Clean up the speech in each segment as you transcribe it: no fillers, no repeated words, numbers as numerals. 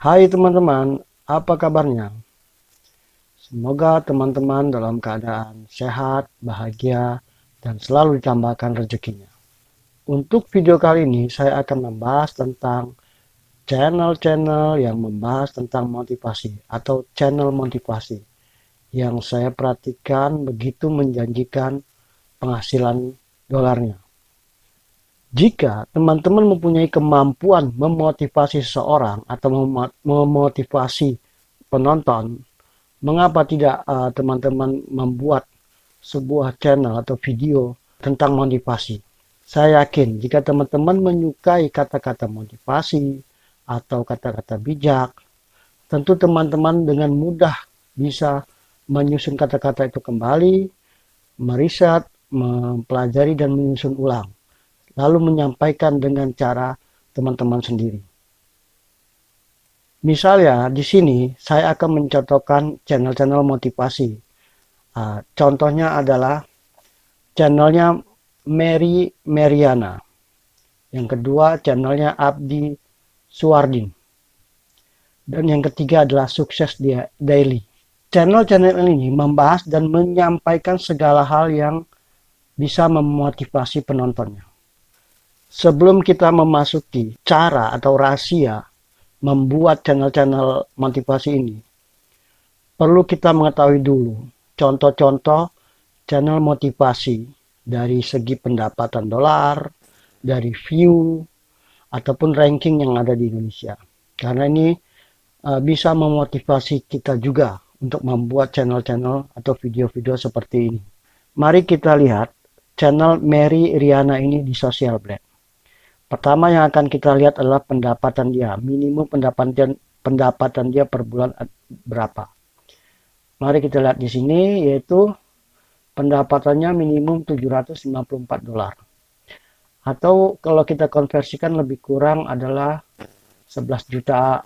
Hai teman-teman, apa kabarnya? Semoga teman-teman dalam keadaan sehat, bahagia, dan selalu ditambahkan rezekinya. Untuk video kali ini, saya akan membahas tentang channel-channel yang membahas tentang motivasi atau channel motivasi yang saya perhatikan begitu menjanjikan penghasilan dolarnya. Jika teman-teman mempunyai kemampuan memotivasi seseorang atau memotivasi penonton, mengapa tidak teman-teman membuat sebuah channel atau video tentang motivasi? Saya yakin jika teman-teman menyukai kata-kata motivasi atau kata-kata bijak, tentu teman-teman dengan mudah bisa menyusun kata-kata itu kembali, meriset, mempelajari dan menyusun ulang, lalu menyampaikan dengan cara teman-teman sendiri. Misalnya di sini saya akan mencontohkan channel-channel motivasi. Contohnya adalah channelnya Mary Meriana. Yang kedua channelnya Abdi Suwardin. Dan yang ketiga adalah Sukses Daily. Channel-channel ini membahas dan menyampaikan segala hal yang bisa memotivasi penontonnya. Sebelum kita memasuki cara atau rahasia membuat channel-channel motivasi ini, perlu kita mengetahui dulu contoh-contoh channel motivasi dari segi pendapatan dolar, dari view, ataupun ranking yang ada di Indonesia. Karena ini bisa memotivasi kita juga untuk membuat channel-channel atau video-video seperti ini. Mari kita lihat channel Mary Riana ini di Social Blade. Pertama yang akan kita lihat adalah pendapatan dia, minimum pendapatan dia per bulan berapa. Mari kita lihat di sini, yaitu pendapatannya minimum 754 dolar. Atau kalau kita konversikan lebih kurang adalah 11 juta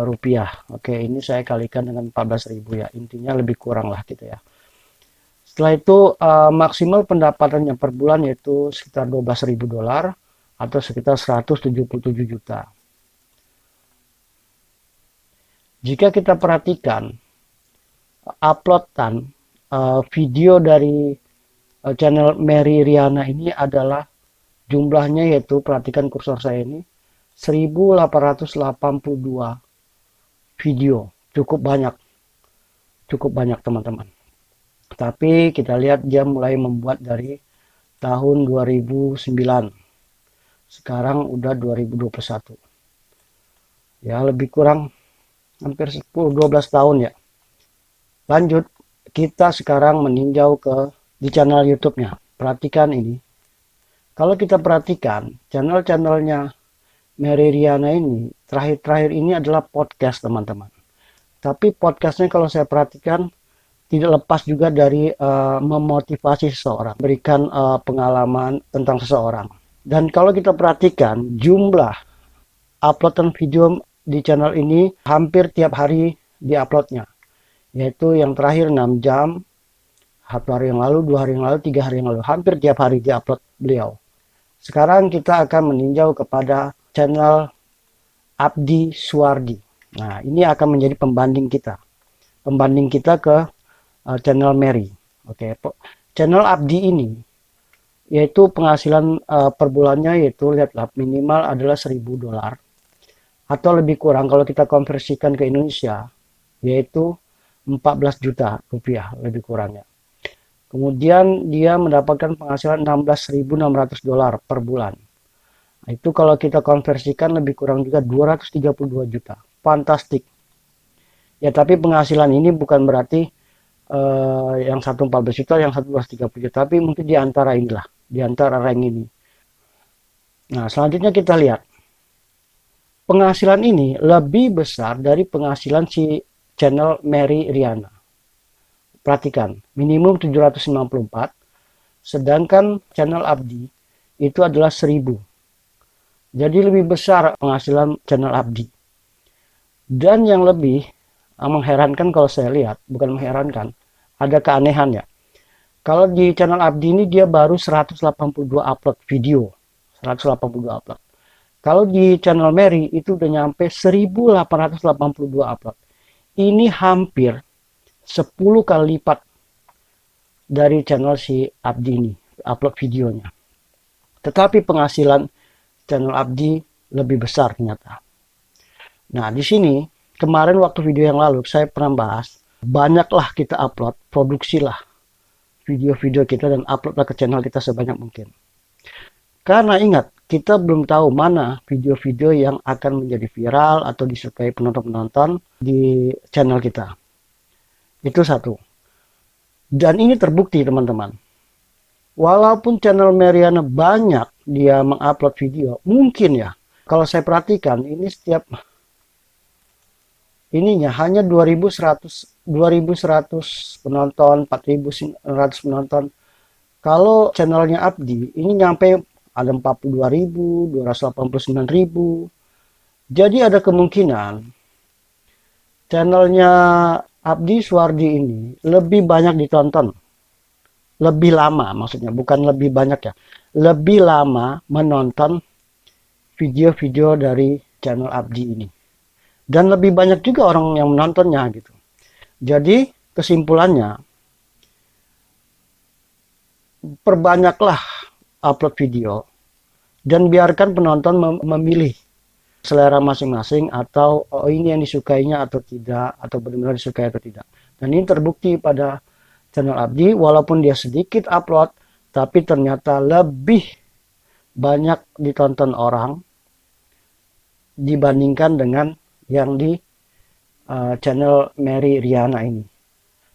rupiah. Oke, ini saya kalikan dengan 14.000 ya. Intinya lebih kurang lah gitu ya. Setelah itu maksimal pendapatannya per bulan yaitu sekitar 12.000 dolar atau sekitar 177 juta. Jika kita perhatikan uploadan video dari channel Mary Riana ini adalah jumlahnya, yaitu perhatikan kursor saya ini 1882 video. Cukup banyak teman-teman. Tapi kita lihat dia mulai membuat dari tahun 2009. Sekarang udah 2021. Ya, lebih kurang hampir 10-12 tahun ya. Lanjut, kita sekarang meninjau ke di channel YouTube-nya. Perhatikan ini. Kalau kita perhatikan channel-channelnya Mary Riana ini, terakhir-terakhir ini adalah podcast teman-teman. Tapi podcastnya kalau saya perhatikan tidak lepas juga dari memotivasi seseorang, berikan pengalaman tentang seseorang. Dan kalau kita perhatikan jumlah uploadan video di channel ini hampir tiap hari diuploadnya. Yaitu yang terakhir 6 jam, 1 hari yang lalu, 2 hari yang lalu, 3 hari yang lalu. Hampir tiap hari diupload beliau. Sekarang kita akan meninjau kepada channel Abdi Suwardi. Nah, ini akan menjadi pembanding kita. Pembanding kita ke channel Mary. Oke, channel Abdi ini yaitu penghasilan per bulannya yaitu lihatlah minimal adalah 1.000 dolar atau lebih kurang kalau kita konversikan ke Indonesia yaitu 14 juta rupiah lebih kurangnya. Kemudian dia mendapatkan penghasilan 16.600 dolar per bulan. Itu kalau kita konversikan lebih kurang juga 232 juta. Fantastik. Ya, tapi penghasilan ini bukan berarti yang satu 14 juta, yang satu 230 juta, tapi mungkin di antara inilah, di antara rank ini. Nah, selanjutnya kita lihat. Penghasilan ini lebih besar dari penghasilan si channel Mary Riana. Perhatikan, minimum 794, sedangkan channel Abdi itu adalah 1.000. Jadi lebih besar penghasilan channel Abdi. Dan yang lebih mengherankan kalau saya lihat, bukan mengherankan, ada keanehan ya. Kalau di channel Abdi ini dia baru 182 upload video, 182 upload. Kalau di channel Mary itu udah nyampe 1882 upload. Ini hampir 10 kali lipat dari channel si Abdi ini, upload videonya. Tetapi penghasilan channel Abdi lebih besar ternyata. Nah, di sini kemarin waktu video yang lalu saya pernah bahas, banyaklah kita upload, produksilah video-video kita dan uploadlah ke channel kita sebanyak mungkin. Karena ingat, kita belum tahu mana video-video yang akan menjadi viral atau disukai penonton-penonton di channel kita. Itu satu. Dan ini terbukti teman-teman. Walaupun channel Mariana banyak dia mengupload video, mungkin ya, kalau saya perhatikan ini setiap ininya hanya 2100 penonton, 4100 penonton. Kalau channelnya Abdi ini nyampe ada 42.000, 289.000. Jadi ada kemungkinan channelnya Abdi Suwardi ini lebih banyak ditonton. Lebih lama maksudnya, bukan lebih banyak ya. Lebih lama menonton video-video dari channel Abdi ini. Dan lebih banyak juga orang yang menontonnya gitu. Jadi kesimpulannya, perbanyaklah upload video dan biarkan penonton memilih selera masing-masing atau oh ini yang disukainya atau tidak, atau benar-benar disukai atau tidak. Dan ini terbukti pada channel Abdi, walaupun dia sedikit upload tapi ternyata lebih banyak ditonton orang dibandingkan dengan yang di channel Mary Riana ini.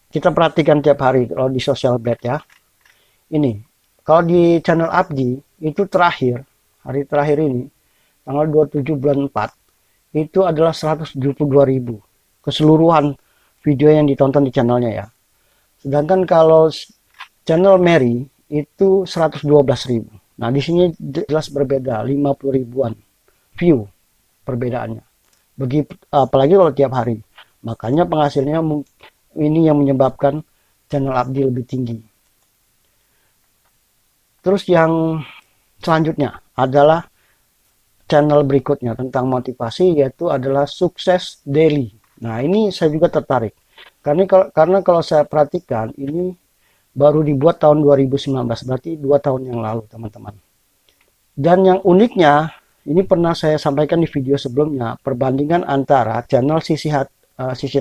Kita perhatikan tiap hari kalau di social blade ya. Ini kalau di channel Abdi itu terakhir, hari terakhir ini, tanggal 27 bulan 4, itu adalah 172.000 keseluruhan video yang ditonton di channelnya ya. Sedangkan kalau channel Mary itu 112.000. Nah, di sini jelas berbeda, 50 ribuan view perbedaannya. Begitu apalagi kalau tiap hari. Makanya penghasilnya ini yang menyebabkan channel Abdi lebih tinggi. Terus yang selanjutnya adalah channel berikutnya tentang motivasi, yaitu adalah Sukses Daily. Nah, ini saya juga tertarik. Karena kalau saya perhatikan ini baru dibuat tahun 2019, berarti 2 tahun yang lalu, teman-teman. Dan yang uniknya, ini pernah saya sampaikan di video sebelumnya, perbandingan antara channel Sisi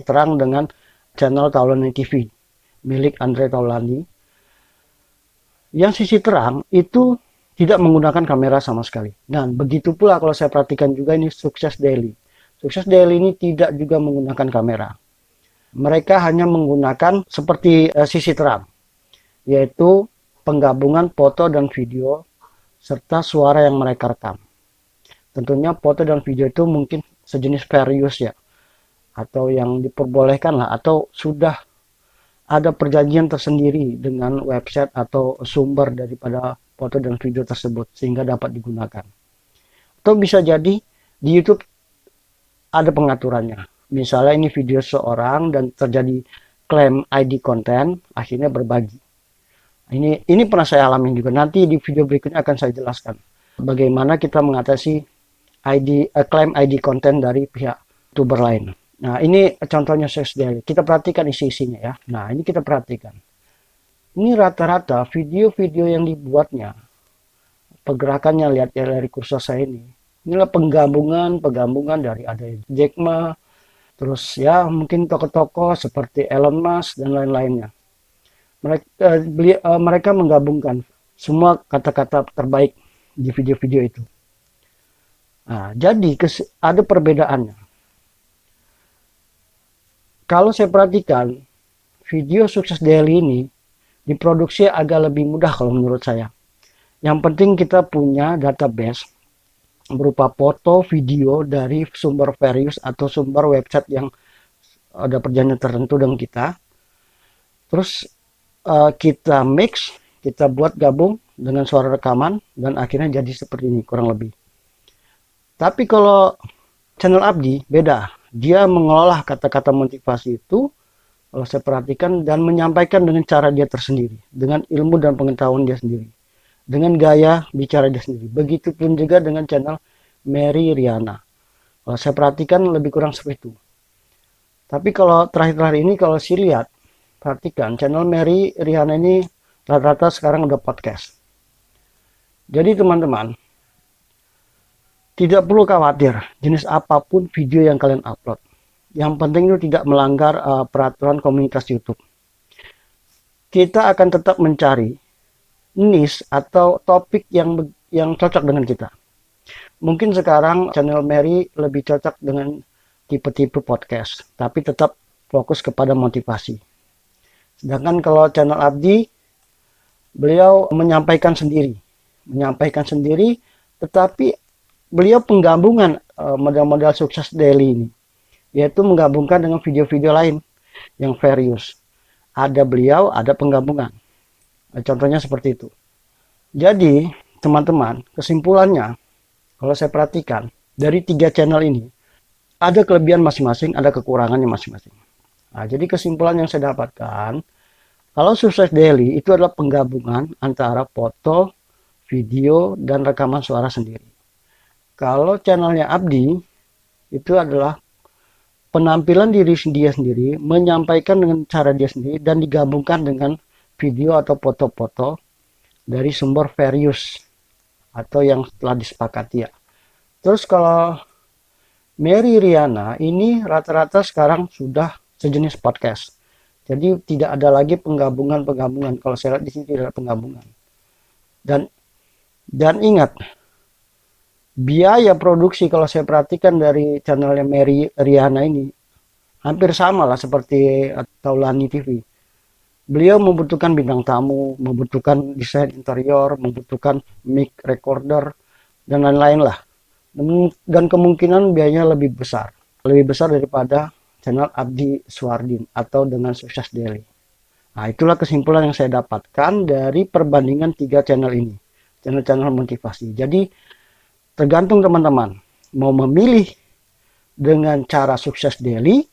Terang dengan channel Taulani TV milik Andre Taulani. Yang Sisi Terang itu tidak menggunakan kamera sama sekali. Dan begitu pula kalau saya perhatikan juga ini Sukses Daily. Sukses Daily ini tidak juga menggunakan kamera. Mereka hanya menggunakan seperti Sisi Terang, yaitu penggabungan foto dan video serta suara yang mereka rekam. Tentunya foto dan video itu mungkin sejenis fair use ya, atau yang diperbolehkan lah, atau sudah ada perjanjian tersendiri dengan website atau sumber daripada foto dan video tersebut sehingga dapat digunakan. Atau bisa jadi di YouTube ada pengaturannya. Misalnya ini video seorang dan terjadi klaim ID konten, akhirnya berbagi. Ini pernah saya alami juga. Nanti di video berikutnya akan saya jelaskan bagaimana kita mengatasi klaim ID konten dari pihak YouTuber lain. Nah, ini contohnya Sukses Daily. Kita perhatikan isi-isinya ya. Nah, ini kita perhatikan. Ini rata-rata video-video yang dibuatnya, pergerakannya, lihat ya dari kursor saya ini. Inilah penggabungan dari ada Jack Ma, terus ya mungkin tokoh-tokoh seperti Elon Musk dan lain-lainnya. Mereka menggabungkan semua kata-kata terbaik di video-video itu. Nah, jadi ada perbedaannya. Kalau saya perhatikan, video Sukses Daily ini diproduksi agak lebih mudah kalau menurut saya. Yang penting kita punya database berupa foto, video dari sumber various atau sumber website yang ada perjanjian tertentu dengan kita. Terus kita mix, kita buat gabung dengan suara rekaman dan akhirnya jadi seperti ini kurang lebih. Tapi kalau channel Abdi beda. Dia mengelola kata-kata motivasi itu, kalau saya perhatikan, dan menyampaikan dengan cara dia tersendiri, dengan ilmu dan pengetahuan dia sendiri, dengan gaya bicara dia sendiri. Begitupun juga dengan channel Mary Riana. Kalau saya perhatikan lebih kurang seperti itu. Tapi kalau terakhir-terakhir ini kalau saya lihat, perhatikan channel Mary Riana ini rata-rata sekarang udah podcast. Jadi teman-teman, tidak perlu khawatir jenis apapun video yang kalian upload. Yang penting itu tidak melanggar peraturan komunitas YouTube. Kita akan tetap mencari niche atau topik yang cocok dengan kita. Mungkin sekarang channel Mary lebih cocok dengan tipe-tipe podcast, tapi tetap fokus kepada motivasi. Sedangkan kalau channel Abdi, beliau menyampaikan sendiri, tetapi beliau penggabungan model-model sukses daily ini, yaitu menggabungkan dengan video-video lain yang various. Ada beliau, ada penggabungan. Contohnya seperti itu. Jadi, teman-teman, kesimpulannya, kalau saya perhatikan, dari 3 channel ini, ada kelebihan masing-masing, ada kekurangannya masing-masing. Nah, jadi kesimpulan yang saya dapatkan, kalau Sukses Daily itu adalah penggabungan antara foto, video, dan rekaman suara sendiri. Kalau channelnya Abdi, itu adalah penampilan diri dia sendiri, menyampaikan dengan cara dia sendiri, dan digabungkan dengan video atau foto-foto dari sumber various atau yang telah disepakati ya. Terus kalau Mary Riana ini rata-rata sekarang sudah sejenis podcast. Jadi tidak ada lagi penggabungan. Kalau saya lihat di sini tidak ada penggabungan. Dan ingat, biaya produksi kalau saya perhatikan dari channelnya Mary Riana ini hampir sama lah seperti Taulani TV. Beliau membutuhkan bintang tamu, membutuhkan desain interior, membutuhkan mic recorder, dan lain-lain lah. Dan kemungkinan biayanya lebih besar daripada channel Abdi Suardin atau dengan Sukses Daily. Nah, itulah kesimpulan yang saya dapatkan dari perbandingan 3 channel ini, channel-channel motivasi. Jadi tergantung teman-teman mau memilih dengan cara Sukses Daily,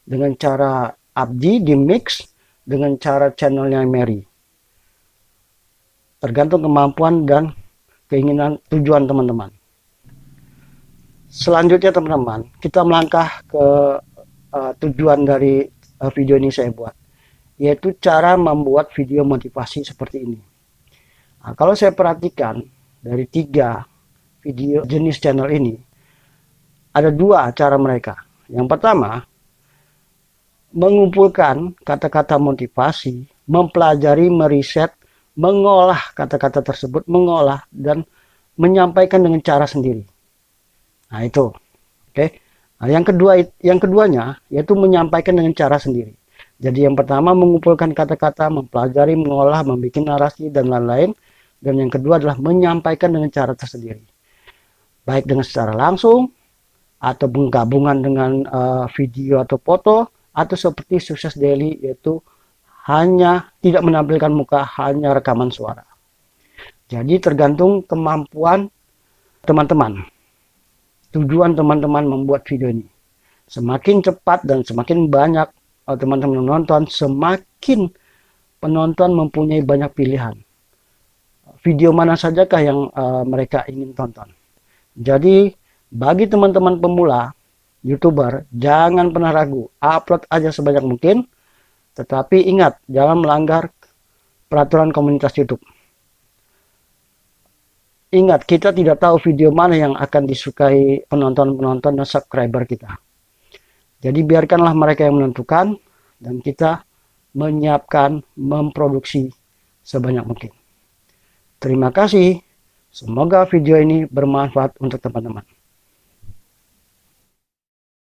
dengan cara Abdi di mix, dengan cara channelnya Mary. Tergantung kemampuan dan keinginan tujuan teman-teman. Selanjutnya teman-teman, kita melangkah ke tujuan dari video ini saya buat, yaitu cara membuat video motivasi seperti ini. Nah, kalau saya perhatikan dari 3 video jenis channel ini, ada 2 cara mereka. Yang pertama, mengumpulkan kata-kata motivasi, mempelajari, meriset, mengolah kata-kata tersebut, mengolah dan menyampaikan dengan cara sendiri. Nah, itu. Oke. Nah, yang keduanya yaitu menyampaikan dengan cara sendiri. Jadi yang pertama mengumpulkan kata-kata, mempelajari, mengolah, membuat narasi dan lain-lain, dan yang kedua adalah menyampaikan dengan cara tersendiri. Baik dengan secara langsung atau penggabungan dengan video atau foto, atau seperti Sukses Daily yaitu hanya tidak menampilkan muka, hanya rekaman suara. Jadi tergantung kemampuan teman-teman, tujuan teman-teman membuat video ini. Semakin cepat dan semakin banyak teman-teman menonton, semakin penonton mempunyai banyak pilihan. Video mana sajakah yang mereka ingin tonton. Jadi bagi teman-teman pemula YouTuber, jangan pernah ragu, upload aja sebanyak mungkin, tetapi ingat, jangan melanggar peraturan komunitas YouTube. Ingat, kita tidak tahu video mana yang akan disukai penonton-penonton dan subscriber kita. Jadi biarkanlah mereka yang menentukan, dan kita menyiapkan, memproduksi sebanyak mungkin. Terima kasih, semoga video ini bermanfaat untuk teman-teman.